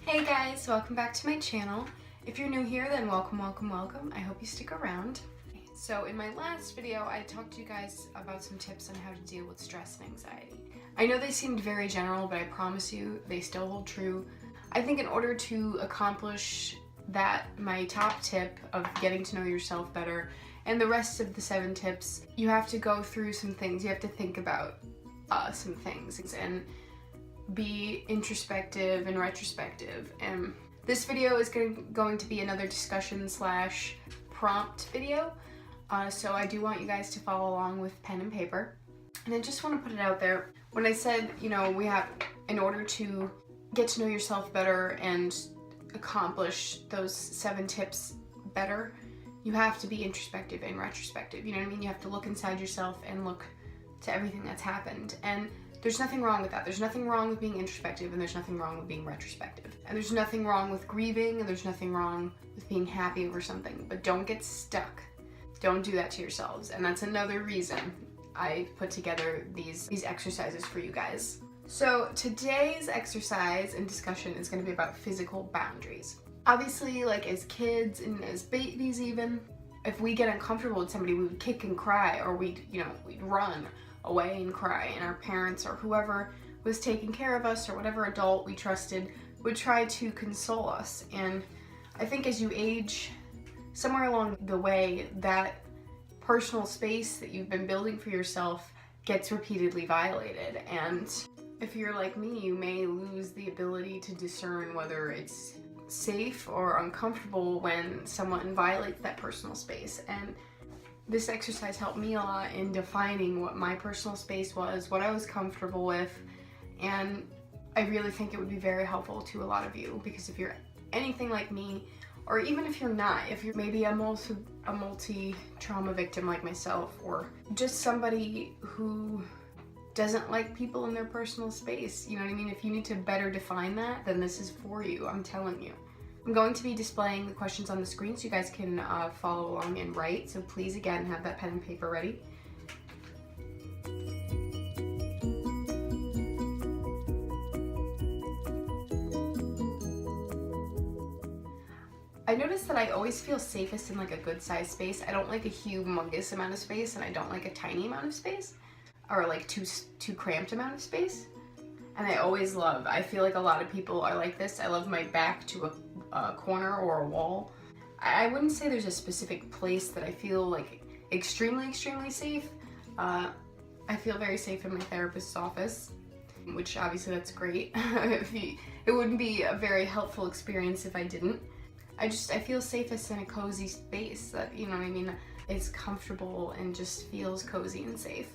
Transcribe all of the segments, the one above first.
Hey guys, welcome back to my channel. If you're new here, then welcome. I hope you stick around. So in my last video, I talked to you guys about some tips on how to deal with stress and anxiety. I know they seemed very general, but I promise you they still hold true. I think in order to accomplish that, my top tip of getting to know yourself better and the rest of the 7 tips, you have to go through some things. You have to think about some things and be introspective and retrospective. And this video is going to be another discussion / prompt video, so I do want you guys to follow along with pen and paper. And I just want to put it out there, when I said, we have, in order to get to know yourself better and accomplish those 7 tips better, you have to be introspective and retrospective. You know what I mean? You have to look inside yourself and look to everything that's happened. And there's nothing wrong with that. There's nothing wrong with being introspective, and there's nothing wrong with being retrospective. And there's nothing wrong with grieving, and there's nothing wrong with being happy over something. But don't get stuck. Don't do that to yourselves. And that's another reason I put together these exercises for you guys. So today's exercise and discussion is going to be about physical boundaries. Obviously, like as kids and as babies even, if we get uncomfortable with somebody, we would kick and cry, or we'd run away and cry, and our parents or whoever was taking care of us or whatever adult we trusted would try to console us. And I think as you age, somewhere along the way, that personal space that you've been building for yourself gets repeatedly violated. And if you're like me, you may lose the ability to discern whether it's safe or uncomfortable when someone violates that personal space. And this exercise helped me a lot in defining what my personal space was, what I was comfortable with, and I really think it would be very helpful to a lot of you, because if you're anything like me, or even if you're not, if you're maybe a multi-trauma victim like myself, or just somebody who doesn't like people in their personal space, you know what I mean? If you need to better define that, then this is for you, I'm telling you. I'm going to be displaying the questions on the screen so you guys can follow along and write, so please again have that pen and paper ready. I notice that I always feel safest in like a good sized space. I don't like a humongous amount of space, and I don't like a tiny amount of space, or like too cramped amount of space. And I feel like a lot of people are like this. I love my back to a corner or a wall. I wouldn't say there's a specific place that I feel like extremely safe. I feel very safe in my therapist's office, which obviously that's great. It wouldn't be a very helpful experience if I didn't. I feel safest in a cozy space that, you know what I mean, is comfortable and just feels cozy and safe.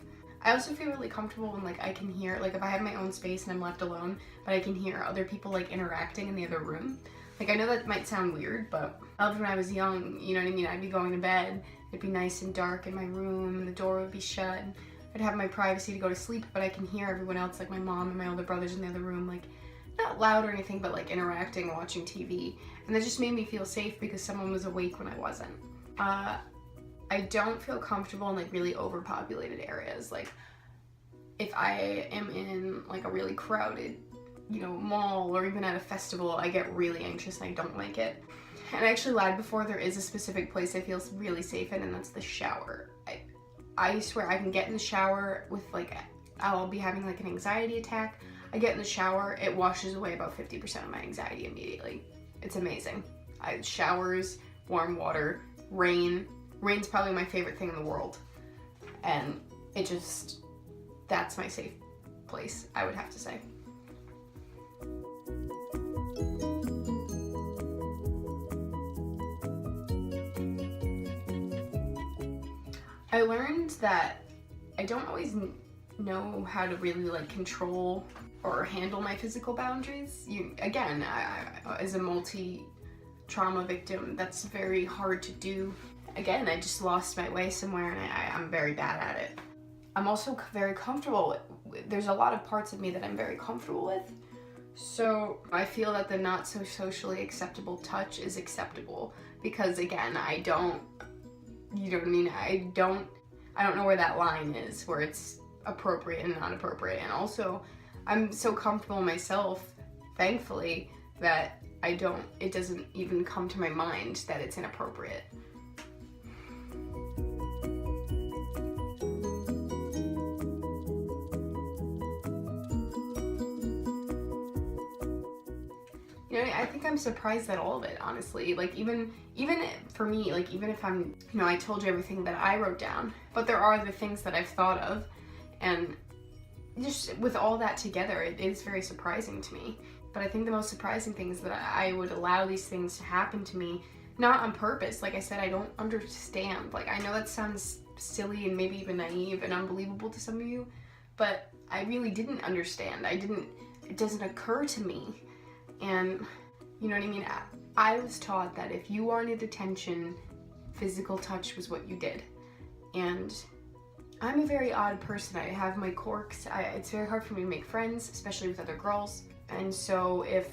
I also feel really comfortable when like I can hear, like if I have my own space and I'm left alone, but I can hear other people like interacting in the other room. Like I know that might sound weird, but I loved when I was young, you know what I mean? I'd be going to bed, it'd be nice and dark in my room, and the door would be shut, and I'd have my privacy to go to sleep, but I can hear everyone else, like my mom and my older brothers in the other room, like not loud or anything, but like interacting, watching TV. And that just made me feel safe because someone was awake when I wasn't. I don't feel comfortable in like really overpopulated areas. Like if I am in like a really crowded, mall, or even at a festival, I get really anxious and I don't like it. And I actually lied before. There is a specific place I feel really safe in, and that's the shower. I swear I can get in the shower with like, I'll be having like an anxiety attack. I get in the shower, it washes away about 50% of my anxiety immediately. It's amazing. Showers, warm water, rain. Rain's probably my favorite thing in the world. And that's my safe place, I would have to say. I learned that I don't always know how to really like control or handle my physical boundaries. Again, as a multi-trauma victim, that's very hard to do. Again, I just lost my way somewhere, and I'm very bad at it. I'm also very comfortable there's a lot of parts of me that I'm very comfortable with. So I feel that the not so socially acceptable touch is acceptable, because again, I don't know where that line is, where it's appropriate and not appropriate. And also, I'm so comfortable myself, thankfully, that it doesn't even come to my mind that it's inappropriate. You know, I think I'm surprised at all of it, honestly. Like, even for me, like, even if I'm, you know, I told you everything that I wrote down, but there are the things that I've thought of, and just with all that together, it is very surprising to me. But I think the most surprising thing is that I would allow these things to happen to me, not on purpose. Like I said, I don't understand. Like, I know that sounds silly and maybe even naive and unbelievable to some of you, but I really didn't understand. It doesn't occur to me. And, you know what I mean? I was taught that if you wanted attention, physical touch was what you did. And I'm a very odd person. I have my quirks. It's very hard for me to make friends, especially with other girls. And so if,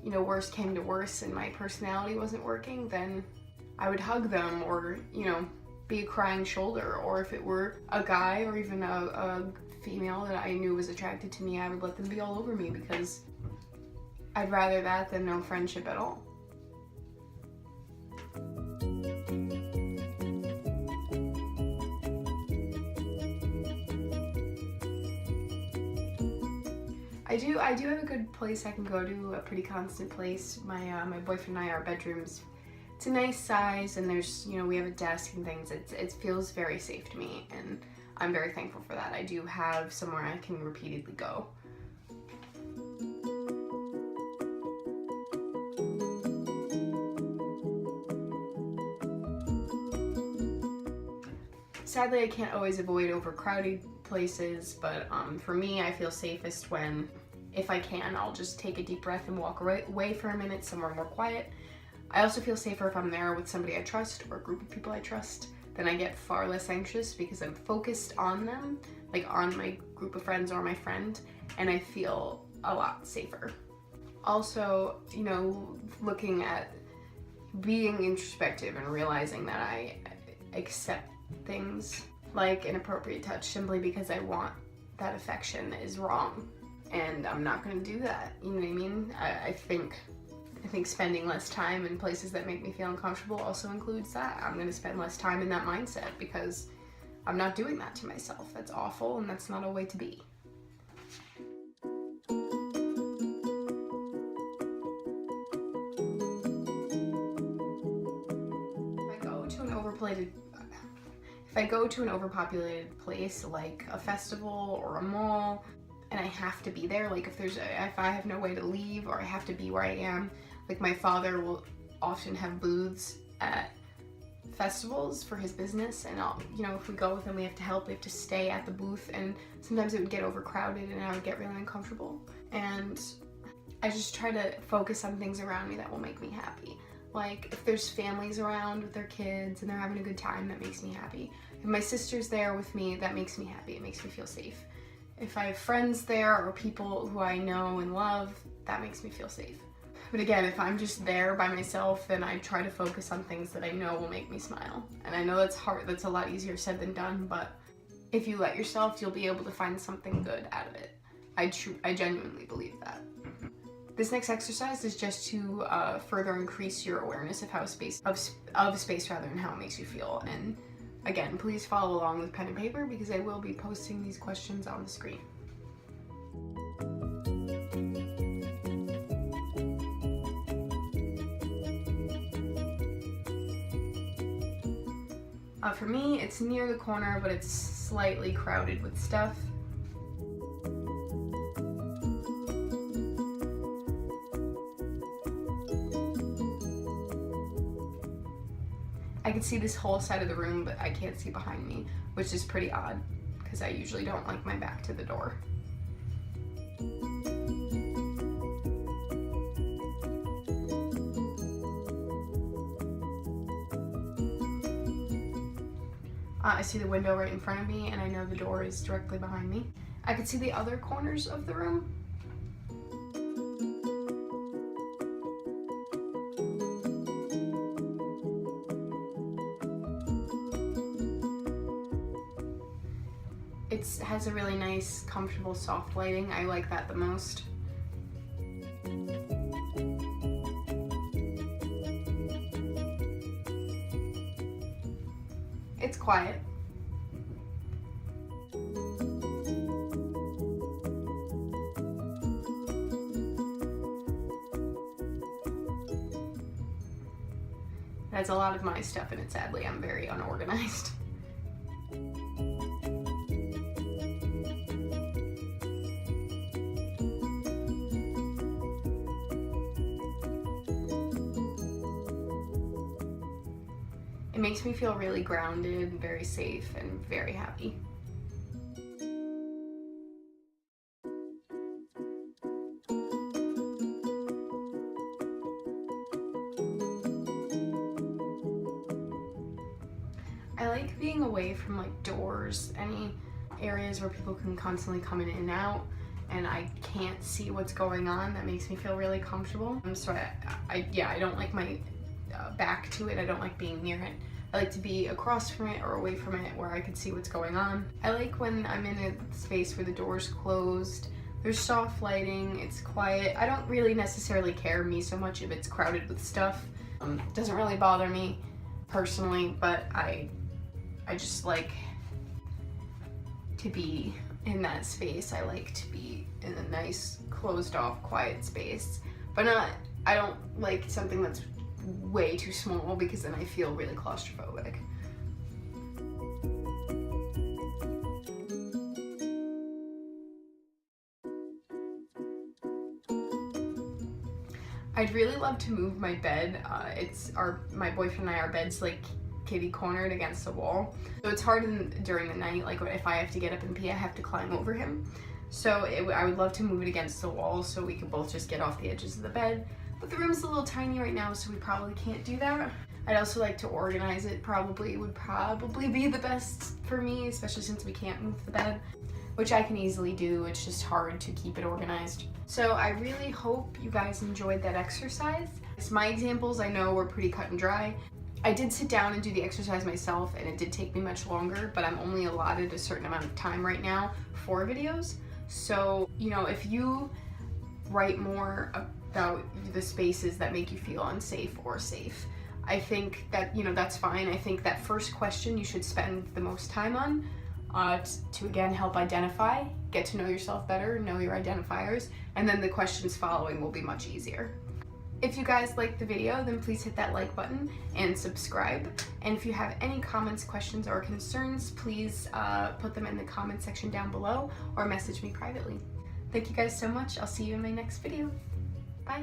you know, worst came to worst and my personality wasn't working, then I would hug them or, you know, be a crying shoulder. Or if it were a guy or even a female that I knew was attracted to me, I would let them be all over me, because I'd rather that than no friendship at all. I do have a good place I can go to, a pretty constant place. My boyfriend and I, our bedrooms, it's a nice size, and there's, you know, we have a desk and things. It feels very safe to me, and I'm very thankful for that. I do have somewhere I can repeatedly go. Sadly, I can't always avoid overcrowded places, but for me, I feel safest when, if I can, I'll just take a deep breath and walk away for a minute somewhere more quiet. I also feel safer if I'm there with somebody I trust or a group of people I trust. Then I get far less anxious because I'm focused on them, like on my group of friends or my friend, and I feel a lot safer. Also, you know, looking at being introspective and realizing that I accept things like inappropriate touch simply because I want that affection is wrong, and I'm not going to do that. You know what I mean? I think spending less time in places that make me feel uncomfortable also includes that. I'm going to spend less time in that mindset because I'm not doing that to myself. That's awful, and that's not a way to be. If I go to an overpopulated place like a festival or a mall and I have to be there, like if I have no way to leave or I have to be where I am, like my father will often have booths at festivals for his business, and you know, if we go with him, we have to stay at the booth, and sometimes it would get overcrowded and I would get really uncomfortable. And I just try to focus on things around me that will make me happy. Like, if there's families around with their kids and they're having a good time, that makes me happy. If my sister's there with me, that makes me happy. It makes me feel safe. If I have friends there or people who I know and love, that makes me feel safe. But again, if I'm just there by myself, then I try to focus on things that I know will make me smile. And I know that's hard, that's a lot easier said than done, but if you let yourself, you'll be able to find something good out of it. I genuinely believe that. This next exercise is just to further increase your awareness of space and how it makes you feel. And again, please follow along with pen and paper because I will be posting these questions on the screen. For me, it's near the corner, but it's slightly crowded with stuff. I can see this whole side of the room, but I can't see behind me, which is pretty odd because I usually don't like my back to the door. I see the window right in front of me, and I know the door is directly behind me. I can see the other corners of the room. It has a really nice, comfortable, soft lighting. I like that the most. quiet. It has a lot of my stuff in it, sadly. I'm very unorganized. It makes me feel really grounded, very safe, and very happy. I like being away from like doors, any areas where people can constantly come in and out, and I can't see what's going on. That makes me feel really comfortable. So I don't like my back to it. I don't like being near it. I like to be across from it or away from it where I can see what's going on. I like when I'm in a space where the door's closed, there's soft lighting, it's quiet. I don't really necessarily care me so much if it's crowded with stuff. It doesn't really bother me personally, but I just like to be in that space. I like to be in a nice, closed off, quiet space. But I don't like something that's way too small because then I feel really claustrophobic. I'd really love to move my bed. My boyfriend and I, our bed's like kitty cornered against the wall. So it's hard during the night, like if I have to get up and pee, I have to climb over him. So I would love to move it against the wall so we could both just get off the edges of the bed. But the room's a little tiny right now, so we probably can't do that. I'd also like to organize it. It would probably be the best for me, especially since we can't move the bed, which I can easily do. It's just hard to keep it organized. So I really hope you guys enjoyed that exercise. My examples I know were pretty cut and dry. I did sit down and do the exercise myself, and it did take me much longer, but I'm only allotted a certain amount of time right now for videos. So, you know, if you write more about the spaces that make you feel unsafe or safe, I think that, you know, that's fine. I think that first question you should spend the most time on to again help identify, get to know yourself better, know your identifiers, and then the questions following will be much easier. If you guys liked the video, then please hit that like button and subscribe. And if you have any comments, questions, or concerns, please put them in the comment section down below or message me privately. Thank you guys so much. I'll see you in my next video. Bye.